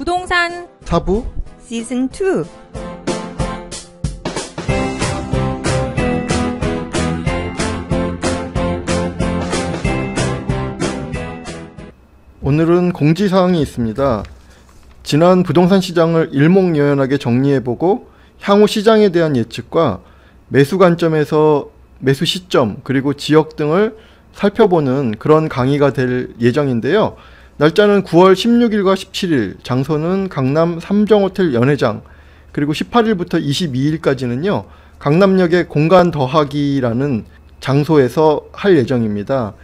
부동산 사부 시즌 2. 오늘은 공지사항이 있습니다. 지난 부동산 시장을 일목요연하게 정리해보고 향후 시장에 대한 예측과 매수 관점에서 매수 시점 그리고 지역 등을 살펴보는 그런 강의가 될 예정인데요. 날짜는 9월 16일과 17일, 장소는 강남 삼정호텔 연회장, 그리고 18일부터 22일까지는요 강남역의 공간 더하기라는 장소에서 할 예정입니다.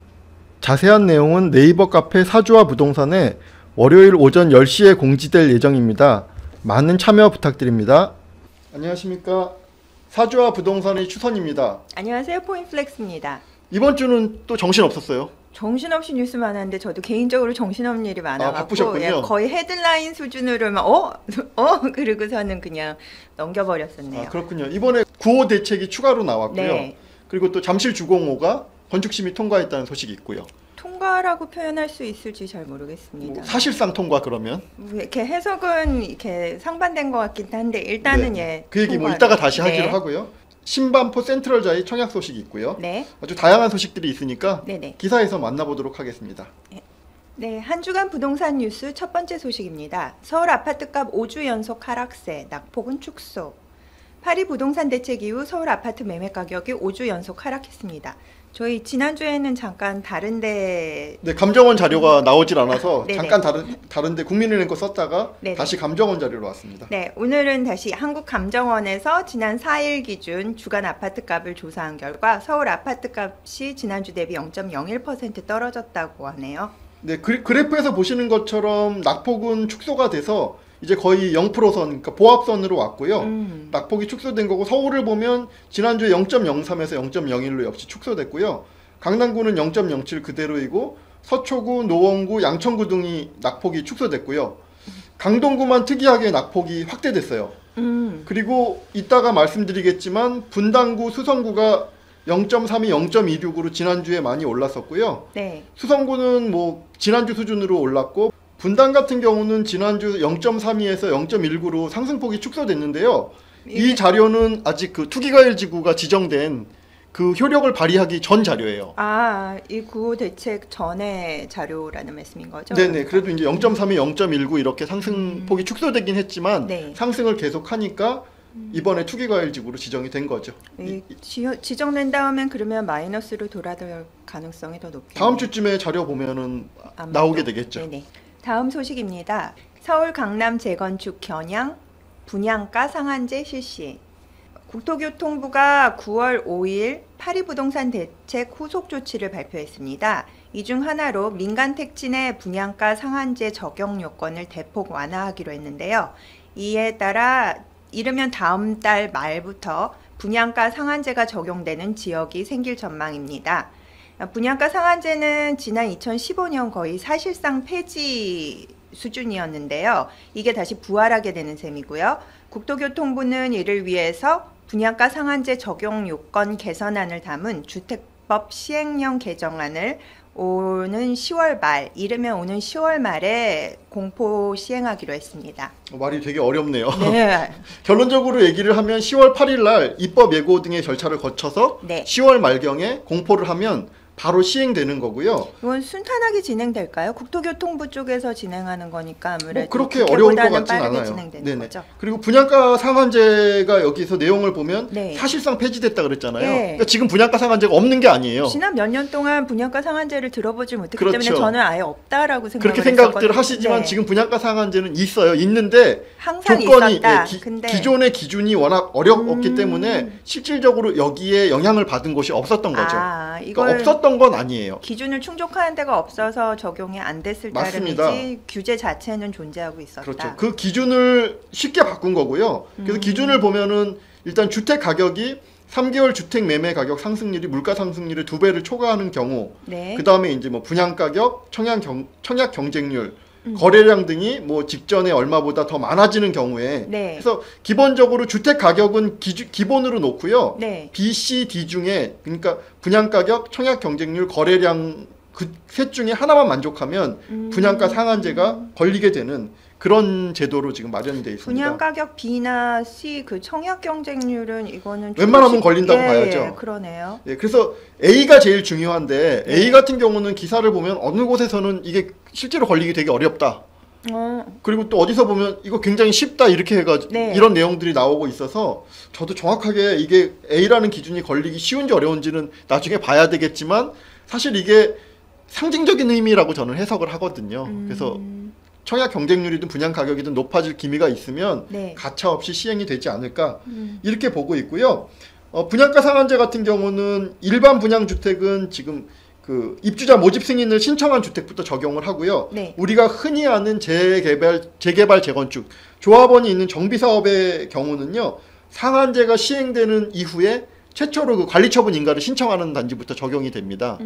자세한 내용은 네이버 카페 사주와 부동산에 월요일 오전 10시에 공지될 예정입니다. 많은 참여 부탁드립니다. 안녕하십니까. 사주와 부동산의 추선입니다. 안녕하세요. 포인플렉스입니다. 이번 주는 또 정신없었어요. 정신없이 뉴스 많았는데 저도 개인적으로 정신없는 일이 많아갖고 바쁘셨군요. 거의 헤드라인 수준으로만 그러고서는 그냥 넘겨버렸었네요. 그렇군요. 이번에 9호 대책이 추가로 나왔고요. 네. 그리고 또 잠실 주공호가 건축심의 통과했다는 소식이 있고요. 통과라고 표현할 수 있을지 잘 모르겠습니다. 사실상 통과 그러면? 이렇게 해석은 이렇게 상반된 것 같긴 한데 일단은 그 얘기 이따가 다시 하기로 하고요. 신반포 센트럴자의 청약 소식이 있고요. 네. 아주 다양한 소식들이 있으니까 네네. 기사에서 만나보도록 하겠습니다. 네, 한 주간 부동산 뉴스 첫 번째 소식입니다. 서울 아파트값 5주 연속 하락세, 낙폭은 축소. 파리 부동산 대책 이후 서울 아파트 매매 가격이 5주 연속 하락했습니다. 저희 지난주에는 잠깐 다른데 감정원 자료가 나오질 않아서 네네. 잠깐 다른데 국민은행 거 썼다가 네네. 다시 감정원 자료로 왔습니다. 네, 오늘은 다시 한국감정원에서 지난 4일 기준 주간 아파트값을 조사한 결과 서울 아파트값이 지난주 대비 0.01% 떨어졌다고 하네요. 네, 그래프에서 보시는 것처럼 낙폭은 축소가 돼서 이제 거의 0%선, 그러니까 보합선으로 왔고요. 낙폭이 축소된 거고 서울을 보면 지난주에 0.03에서 0.01로 역시 축소됐고요. 강남구는 0.07 그대로이고 서초구, 노원구, 양천구 등이 낙폭이 축소됐고요. 강동구만 특이하게 낙폭이 확대됐어요. 그리고 이따가 말씀드리겠지만 분당구, 수성구가 0.32, 0.26으로 지난주에 많이 올랐었고요. 네. 수성구는 지난주 수준으로 올랐고 분당 같은 경우는 지난주 0.32에서 0.19로 상승폭이 축소됐는데요. 이 자료는 아직 그 투기과열 지구가 지정된 그 효력을 발휘하기 전 자료예요. 이 9호 대책 전의 자료라는 말씀인 거죠? 네네. 그래도 이제 0.32, 0.19 이렇게 상승폭이 축소되긴 했지만 상승을 계속하니까 이번에 투기과열 지구로 지정이 된 거죠. 지정된 다음엔 그러면 마이너스로 돌아갈 가능성이 더 높겠네요. 다음 주쯤에 자료 보면은 나오게 되겠죠. 네네. 다음 소식입니다. 서울 강남 재건축 겨냥 분양가 상한제 실시. 국토교통부가 9월 5일 파리 부동산 대책 후속 조치를 발표했습니다. 이 중 하나로 민간 택지내 분양가 상한제 적용 요건을 대폭 완화하기로 했는데요. 이에 따라 이르면 다음 달 말부터 분양가 상한제가 적용되는 지역이 생길 전망입니다. 분양가 상한제는 지난 2015년 거의 사실상 폐지 수준이었는데요. 이게 다시 부활하게 되는 셈이고요. 국토교통부는 이를 위해서 분양가 상한제 적용 요건 개선안을 담은 주택법 시행령 개정안을 오는 10월 말, 이르면 오는 10월 말에 공포 시행하기로 했습니다. 말이 되게 어렵네요. 네. 결론적으로 얘기를 하면 10월 8일 날 입법 예고 등의 절차를 거쳐서 10월 말경에 공포를 하면 바로 시행되는 거고요. 이건 순탄하게 진행될까요? 국토교통부 쪽에서 진행하는 거니까 아무래도 그렇게 어려울 것 같진 않아요. 진행되는 거죠. 그리고 분양가 상한제가 여기서 내용을 보면 사실상 폐지됐다 그랬잖아요. 그러니까 지금 분양가 상한제가 없는 게 아니에요. 지난 몇 년 동안 분양가 상한제를 들어보지 못했기 때문에 저는 아예 없다라고 생각을 그렇게 생각들 하시지만 지금 분양가 상한제는 있어요. 있는데 항상 조건이 있었다. 기존의 기준이 워낙 어렵기 때문에 실질적으로 여기에 영향을 받은 곳이 없었던 거죠. 그러니까 없었던 건 아니에요. 기준을 충족하는 데가 없어서 적용이 안 됐을 따름이지 규제 자체는 존재하고 있었다. 그렇죠. 그 기준을 쉽게 바꾼 거고요. 그래서 기준을 보면은 일단 주택 가격이 3개월 주택 매매 가격 상승률이 물가 상승률의 2배를 초과하는 경우, 그 다음에 이제 분양 가격, 청약 경쟁률, 거래량 등이 직전에 얼마보다 더 많아지는 경우에 그래서 기본적으로 주택 가격은 기본으로 놓고요. B, C, D 중에 그러니까 분양 가격, 청약 경쟁률, 거래량 그 셋 중에 하나만 만족하면 분양가 상한제가 걸리게 되는 그런 제도로 지금 마련되어 있습니다. 분양 가격 B나 C 그 청약 경쟁률은 이거는 웬만하면 걸린다고 봐야죠. 예, 그러네요. 예, 그래서 A가 제일 중요한데 네. A 같은 경우는 기사를 보면 어느 곳에서는 이게 실제로 걸리기 되게 어렵다. 그리고 또 어디서 보면 이거 굉장히 쉽다 이렇게 해가지고 네. 이런 내용들이 나오고 있어서 저도 정확하게 이게 A라는 기준이 걸리기 쉬운지 어려운지는 나중에 봐야 되겠지만 사실 이게 상징적인 의미라고 저는 해석을 하거든요. 그래서 청약 경쟁률이든 분양 가격이든 높아질 기미가 있으면 네. 가차 없이 시행이 되지 않을까 이렇게 보고 있고요. 분양가 상한제 같은 경우는 일반 분양주택은 지금 그 입주자 모집 승인을 신청한 주택부터 적용을 하고요. 네. 우리가 흔히 아는 재개발, 재건축, 조합원이 있는 정비사업의 경우는요. 상한제가 시행되는 이후에 최초로 그 관리처분 인가를 신청하는 단지부터 적용이 됩니다.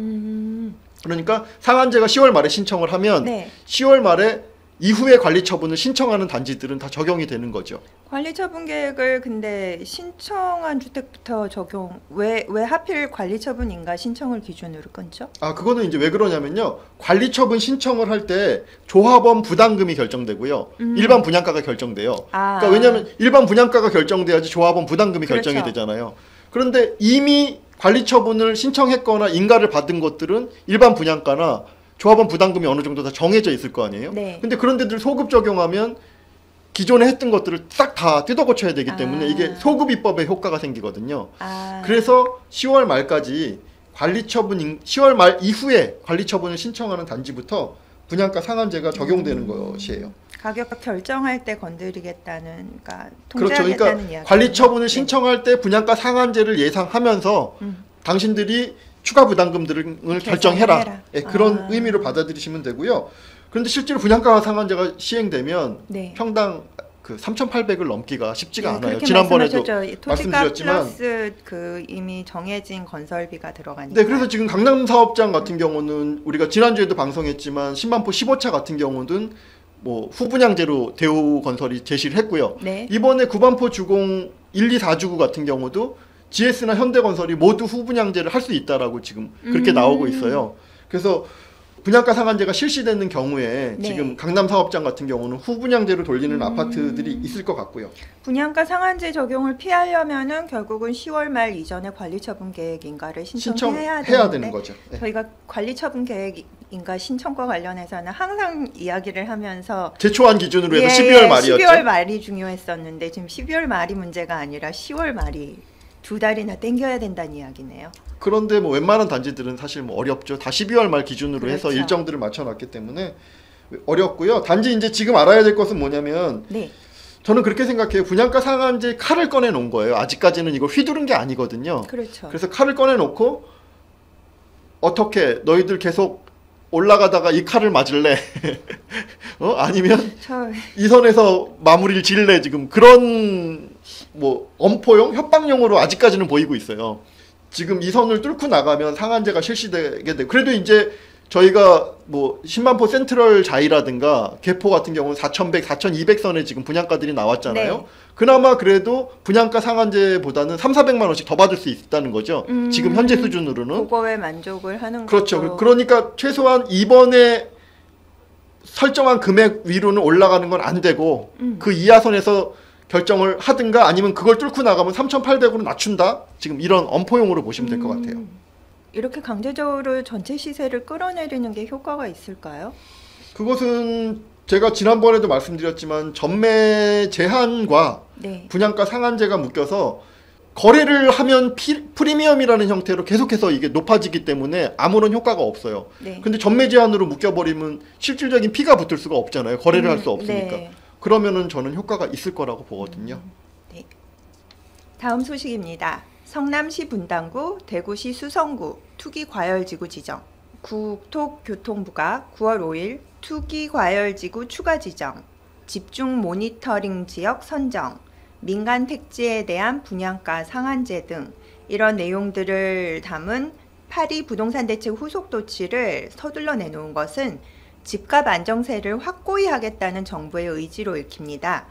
그러니까 상한제가 10월 말에 신청을 하면 네. 10월 말에 이후에 관리처분을 신청하는 단지들은 다 적용이 되는 거죠. 관리처분 계획을 근데 신청한 주택부터 적용 왜 하필 관리처분 인가 신청을 기준으로 끊죠? 그거는 이제 왜 그러냐면요. 관리처분 신청을 할 때 조합원 부담금이 결정되고요. 일반 분양가가 결정돼요. 그러니까 왜냐하면 일반 분양가가 결정돼야지 조합원 부담금이 그렇죠. 결정이 되잖아요. 그런데 이미 관리처분을 신청했거나 인가를 받은 것들은 일반 분양가나 조합원 부담금이 어느 정도 다 정해져 있을 거 아니에요. 네. 근데 그런 데들 소급 적용하면 기존에 했던 것들을 싹 다 뜯어 고쳐야 되기 때문에 이게 소급 입법의 효과가 생기거든요. 그래서 10월 말까지 10월 말 이후에 관리처분을 신청하는 단지부터 분양가 상한제가 적용되는 것이에요. 가격 결정할 때 건드리겠다는, 그러니까 그렇죠. 통제하겠다는 그러니까 이야기. 관리처분을 신청할 때 분양가 상한제를 예상하면서 당신들이 추가 부담금들을 결정해라. 예, 그런 의미로 받아들이시면 되고요. 그런데 실제로 분양가 상한제가 시행되면 네. 평당 그 3,800을 넘기가 쉽지가 않아요. 그렇게 지난번에도 토지값 말씀드렸지만 플러스 그 이미 정해진 건설비가 들어가니까. 네, 그래서 지금 강남 사업장 같은 경우는 우리가 지난주에도 방송했지만 10만포 15차 같은 경우는 뭐 후분양제로 대우건설이 제시를 했고요. 네. 이번에 구반포 주공 1, 2, 4주구 같은 경우도 GS나 현대건설이 모두 후분양제를 할 수 있다라고 지금 그렇게 나오고 있어요. 그래서 분양가 상한제가 실시되는 경우에 네. 지금 강남 사업장 같은 경우는 후분양제로 돌리는 아파트들이 있을 것 같고요. 분양가 상한제 적용을 피하려면은 결국은 10월 말 이전에 관리처분 계획 인가를 신청해야 되는 거죠. 네. 저희가 관리처분 계획 인가 신청과 관련해서는 항상 이야기를 하면서 제초안 기준으로 해서 12월 말이었죠. 12월 말이 중요했었는데 지금 12월 말이 문제가 아니라 10월 말이 2달이나 땡겨야 된다는 이야기네요. 그런데 뭐 웬만한 단지들은 사실 뭐 어렵죠. 다 12월 말 기준으로 그렇죠. 해서 일정들을 맞춰놨기 때문에 어렵고요. 단지 이제 지금 알아야 될 것은 뭐냐면 네. 저는 그렇게 생각해요. 분양가 상한제 칼을 꺼내 놓은 거예요. 아직까지는 이걸 휘두른 게 아니거든요. 그렇죠. 그래서 칼을 꺼내 놓고 어떻게 너희들 계속 올라가다가 이 칼을 맞을래? 아니면 이 선에서 마무리를 지을래? 지금 그런 뭐 엄포용, 협박용으로 아직까지는 보이고 있어요. 지금 이 선을 뚫고 나가면 상한제가 실시되게 돼. 그래도 이제 저희가 뭐 10만포 센트럴 자이라든가 개포 같은 경우는 4,100, 4,200선에 지금 분양가들이 나왔잖아요. 네. 그나마 그래도 분양가 상한제보다는 3,400만 원씩 더 받을 수 있다는 거죠. 지금 현재 수준으로는. 그거에 만족을 하는 그렇죠. 것도. 그러니까 최소한 이번에 설정한 금액 위로는 올라가는 건 안 되고 그 이하선에서 결정을 하든가 아니면 그걸 뚫고 나가면 3,800으로 낮춘다. 지금 이런 엄포용으로 보시면 될 것 같아요. 이렇게 강제적으로 전체 시세를 끌어내리는 게 효과가 있을까요? 그것은 제가 지난번에도 말씀드렸지만 전매 제한과 네. 분양가 상한제가 묶여서 거래를 하면 프리미엄이라는 형태로 계속해서 이게 높아지기 때문에 아무런 효과가 없어요. 네. 근데 전매 제한으로 묶여버리면 실질적인 피가 붙을 수가 없잖아요. 거래를 할 수 없으니까. 네. 그러면은 저는 효과가 있을 거라고 보거든요. 네. 다음 소식입니다. 성남시 분당구, 대구시 수성구 투기과열지구 지정. 국토교통부가 9월 5일 투기과열지구 추가 지정, 집중 모니터링 지역 선정, 민간 택지에 대한 분양가 상한제 등 이런 내용들을 담은 파리 부동산 대책 후속 조치를 서둘러 내놓은 것은 집값 안정세를 확고히 하겠다는 정부의 의지로 읽힙니다.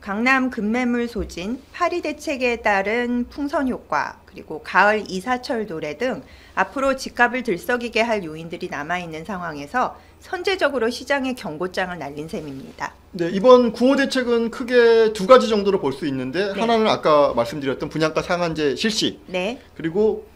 강남 급매물 소진, 파리 대책에 따른 풍선 효과, 그리고 가을 이사철 도래 등 앞으로 집값을 들썩이게 할 요인들이 남아있는 상황에서 선제적으로 시장에 경고장을 날린 셈입니다. 네, 이번 구호 대책은 크게 두 가지 정도로 볼 수 있는데 네. 하나는 아까 말씀드렸던 분양가 상한제 실시, 네, 그리고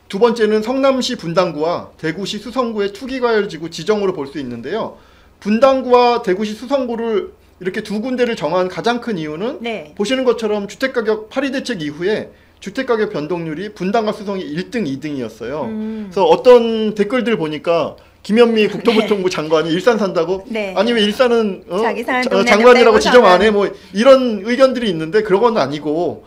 두 번째는 성남시 분당구와 대구시 수성구의 투기과열지구 지정으로 볼 수 있는데요. 분당구와 대구시 수성구를 이렇게 두 군데를 정한 가장 큰 이유는 네. 보시는 것처럼 주택가격 파리 대책 이후에 주택가격 변동률이 분당과 수성이 1등, 2등이었어요. 그래서 어떤 댓글들 보니까 김현미 국토교통부 장관이 일산 산다고? 네. 아니 왜 일산은 자기 사는 동네는 장관이라고 빼고 지정 안 해? 사는. 뭐 이런 의견들이 있는데 그런 건 아니고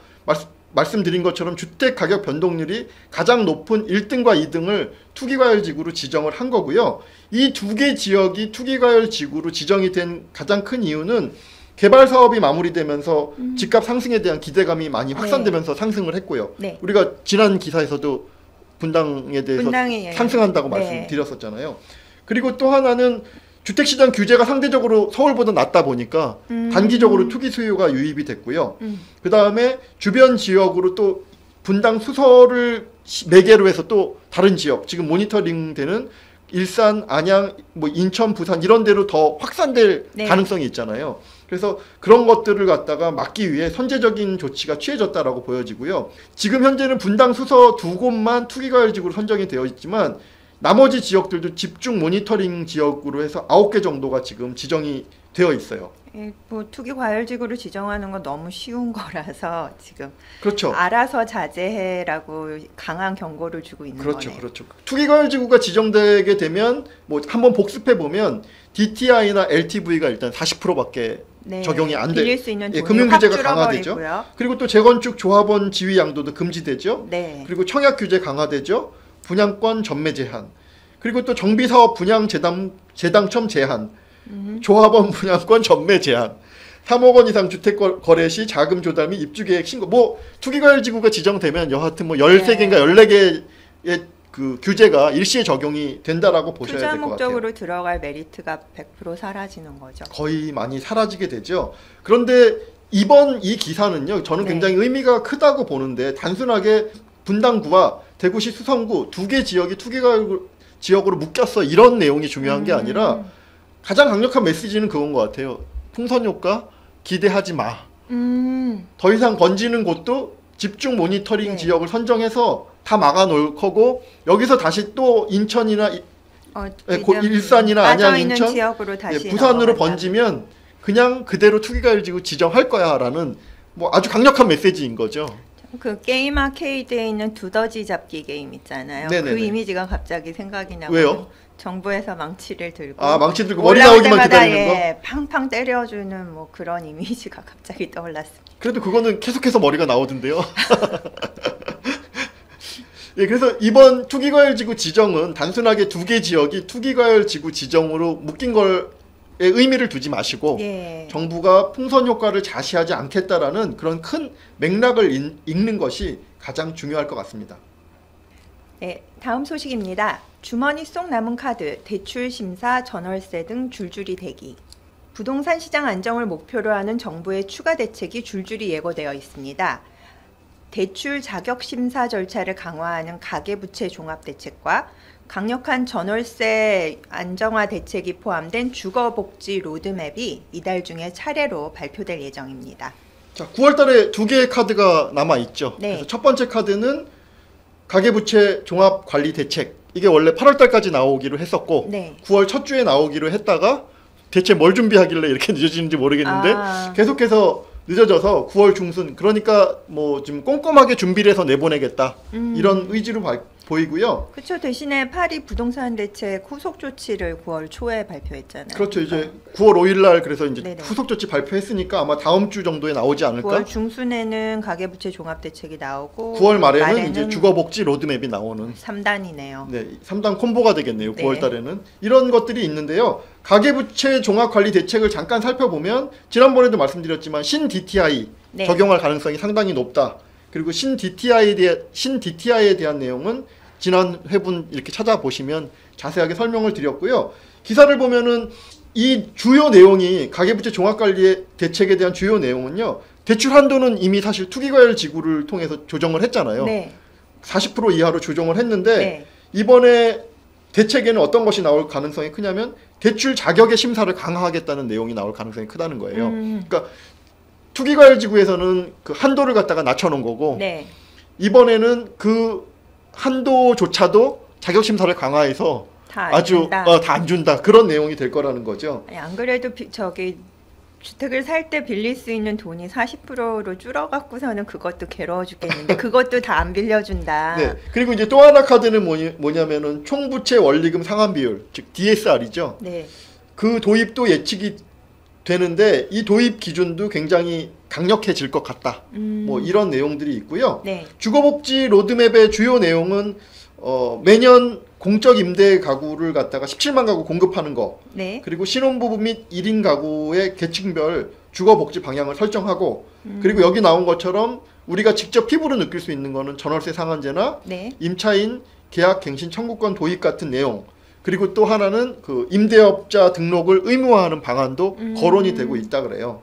말씀드린 것처럼 주택가격 변동률이 가장 높은 1등과 2등을 투기과열지구로 지정을 한 거고요. 이 두 개 지역이 투기과열지구로 지정이 된 가장 큰 이유는 개발 사업이 마무리되면서 집값 상승에 대한 기대감이 많이 확산되면서 상승을 했고요. 네. 우리가 지난 기사에서도 분당에 대해서 분당에 상승한다고 네. 말씀드렸었잖아요. 그리고 또 하나는 주택시장 규제가 상대적으로 서울보다 낮다 보니까 단기적으로 투기 수요가 유입이 됐고요. 그 다음에 주변 지역으로 또 분당 수서를 매개로 해서 또 다른 지역, 지금 모니터링 되는 일산, 안양, 뭐 인천, 부산 이런 데로 더 확산될 네. 가능성이 있잖아요. 그래서 그런 것들을 갖다가 막기 위해 선제적인 조치가 취해졌다라고 보여지고요. 지금 현재는 분당, 수서 두 곳만 투기과열지구로 선정이 되어 있지만 나머지 지역들도 집중 모니터링 지역으로 해서 9개 정도가 지금 지정이 되어 있어요. 뭐 투기 과열지구를 지정하는 건 너무 쉬운 거라서 지금 그렇죠. 알아서 자제해라고 강한 경고를 주고 있는 그렇죠, 거네요. 그렇죠. 투기과열지구가 지정되게 되면 뭐 한번 복습해 보면 DTI나 LTV가 일단 40%밖에 네, 적용이 안 돼. 빌릴 수 있는 돈이 금융 확 규제가 강화되죠. 줄어버리고요. 그리고 또 재건축 조합원 지위 양도도 금지되죠. 네. 그리고 청약 규제 강화되죠. 분양권 전매 제한. 그리고 또 정비사업 분양 재당첨 제한. 조합원 분양권 전매 제한. 3억 원 이상 주택 거래 시 자금 조달 및 입주 계획 신고. 뭐 투기과열지구가 지정되면 여하튼 뭐 13개인가 14개의 그 규제가 일시에 적용이 된다라고 보셔야 투자 될 것 같아요. 목적으로 들어갈 메리트가 100% 사라지는 거죠. 거의 많이 사라지게 되죠. 그런데 이번 이 기사는요, 저는 네. 굉장히 의미가 크다고 보는데 단순하게 분당구와 대구시 수성구 두 개 지역이 투기과열 지역으로 묶였어 이런 내용이 중요한 게 아니라 가장 강력한 메시지는 그건 것 같아요. 풍선 효과 기대하지 마. 더 이상 번지는 곳도 집중 모니터링 네. 지역을 선정해서 다 막아놓을 거고 여기서 다시 또 인천이나 일산이나 안양, 있는 인천, 지역으로 다시 부산으로 넘어간다. 번지면 그냥 그대로 투기과열지구 지정할 거야라는 뭐 아주 강력한 메시지인 거죠. 그 게임 아케이드에 있는 두더지 잡기 게임 있잖아요. 네네네. 그 이미지가 갑자기 생각이 나고. 왜요? 정부에서 망치를 들고 망치 들고 머리 올라올 나오기만 때마다 기다리는 거? 예, 팡팡 때려주는 뭐 그런 이미지가 갑자기 떠올랐습니다. 그래도 그거는 계속해서 머리가 나오던데요. 예, 그래서 이번 투기과열지구 지정은 단순하게 두 개 지역이 투기과열지구 지정으로 묶인 걸에 의미를 두지 마시고 예. 정부가 풍선 효과를 자시하지 않겠다라는 그런 큰 맥락을 읽는 것이 가장 중요할 것 같습니다. 네, 다음 소식입니다. 주머니 속 남은 카드, 대출 심사, 전월세 등 줄줄이 대기. 부동산 시장 안정을 목표로 하는 정부의 추가 대책이 줄줄이 예고되어 있습니다. 대출 자격 심사 절차를 강화하는 가계부채 종합 대책과 강력한 전월세 안정화 대책이 포함된 주거복지 로드맵이 이달 중에 차례로 발표될 예정입니다. 자, 9월 달에 두 개의 카드가 남아 있죠. 네. 그래서 첫 번째 카드는 가계부채 종합관리 대책. 이게 원래 8월 달까지 나오기로 했었고 네. 9월 첫 주에 나오기로 했다가 대체 뭘 준비하길래 이렇게 늦어지는지 모르겠는데 계속해서 늦어져서 9월 중순, 그러니까 뭐 좀 꼼꼼하게 준비를 해서 내보내겠다 이런 의지로 보이고요. 그렇죠. 대신에 파리 부동산 대책 후속 조치를 9월 초에 발표했잖아요. 그렇죠. 이제 9월 5일 날 그래서 이제 네네. 후속 조치 발표했으니까 아마 다음 주 정도에 나오지 않을까? 9월 중순에는 가계부채 종합 대책이 나오고 9월 말에는 이제 주거복지 로드맵이 나오는 3단이네요. 네, 3단 콤보가 되겠네요. 네. 9월 달에는. 이런 것들이 있는데요. 가계부채 종합관리 대책을 잠깐 살펴보면 지난번에도 말씀드렸지만 신 DTI 네. 적용할 가능성이 상당히 높다. 그리고 신 DTI에 대한 내용은 지난 회분 이렇게 찾아보시면 자세하게 설명을 드렸고요. 기사를 보면은 이 주요 내용이 가계부채 종합관리의 대책에 대한 주요 내용은요. 대출 한도는 이미 사실 투기과열 지구를 통해서 조정을 했잖아요. 네. 40% 이하로 조정을 했는데 네. 이번에 대책에는 어떤 것이 나올 가능성이 크냐면 대출 자격의 심사를 강화하겠다는 내용이 나올 가능성이 크다는 거예요. 그러니까 투기과열 지구에서는 그 한도를 갖다가 낮춰놓은 거고 네. 이번에는 그 한도조차도 자격 심사를 강화해서 다 안 아주 준다. 다 안 준다 그런 내용이 될 거라는 거죠. 아니, 안 그래도 저기 주택을 살 때 빌릴 수 있는 돈이 40%로 줄어갖고서는 그것도 괴로워 죽겠는데 그것도 다 안 빌려준다. 네. 그리고 이제 또 하나 카드는 뭐냐면은 총부채 원리금 상환 비율, 즉 DSR이죠. 네. 그 도입도 예측이 되는데 이 도입 기준도 굉장히 강력해질 것 같다. 뭐 이런 내용들이 있고요. 네. 주거복지 로드맵의 주요 내용은 매년 공적 임대 가구를 갖다가 17만 가구 공급하는 거, 네. 그리고 신혼부부 및 1인 가구의 계층별 주거복지 방향을 설정하고, 그리고 여기 나온 것처럼 우리가 직접 피부로 느낄 수 있는 거는 전월세 상한제나 네. 임차인 계약 갱신 청구권 도입 같은 내용, 그리고 또 하나는 그 임대업자 등록을 의무화하는 방안도 거론이 되고 있다 그래요.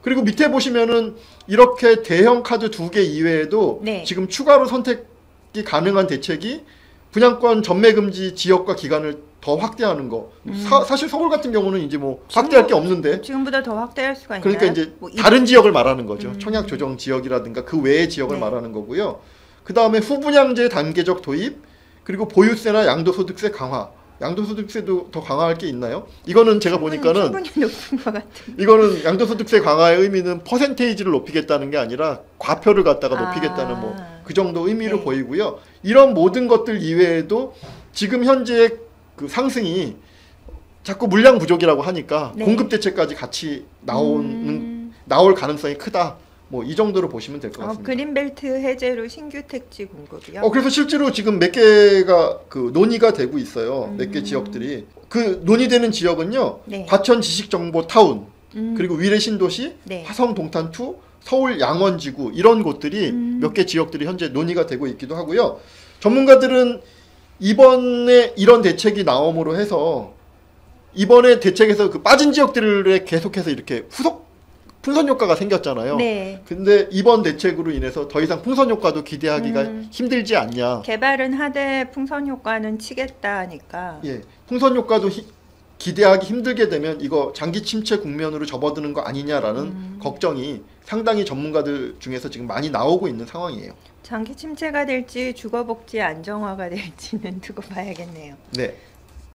그리고 밑에 보시면은 이렇게 대형 카드 2개 이외에도 네. 지금 추가로 선택이 가능한 대책이 분양권 전매 금지 지역과 기간을 더 확대하는 거. 사실 서울 같은 경우는 이제 뭐 확대할 게 없는데. 지금보다 더 확대할 수가 있나요? 그러니까 이제 뭐 다른 지역을 말하는 거죠. 청약 조정 지역이라든가 그 외의 지역을 네. 말하는 거고요. 그 다음에 후분양제 단계적 도입, 그리고 보유세나 양도소득세 강화. 양도소득세도 더 강화할 게 있나요? 이거는 제가 보니까는 충분히 높은 것 같은. 이거는 양도소득세 강화의 의미는 퍼센테이지를 높이겠다는 게 아니라 과표를 갖다가 높이겠다는 뭐 그 정도 의미로 네. 보이고요. 이런 모든 것들 이외에도 지금 현재의 그 상승이 자꾸 물량 부족이라고 하니까 네. 공급 대책까지 같이 나올 가능성이 크다. 뭐 이 정도로 보시면 될 것 같습니다. 그린벨트 해제로 신규 택지 공급이요? 그래서 실제로 지금 몇 개가 그 논의가 되고 있어요. 몇 개 지역들이. 그 논의되는 지역은요. 네. 과천 지식정보 타운, 그리고 위례 신도시, 네. 화성 동탄2, 서울 양원지구 이런 곳들이 몇 개 지역들이 현재 논의가 되고 있기도 하고요. 전문가들은 이번에 이런 대책이 나옴으로 해서 이번에 대책에서 그 빠진 지역들에 계속해서 이렇게 풍선 효과가 생겼잖아요. 네. 근데 이번 대책으로 인해서 더 이상 풍선 효과도 기대하기가 힘들지 않냐. 개발은 하되 풍선 효과는 치겠다 하니까. 예, 풍선 효과도 기대하기 힘들게 되면 이거 장기 침체 국면으로 접어드는 거 아니냐라는 걱정이 상당히 전문가들 중에서 지금 많이 나오고 있는 상황이에요. 장기 침체가 될지 주거복지 안정화가 될지는 두고 봐야겠네요. 네.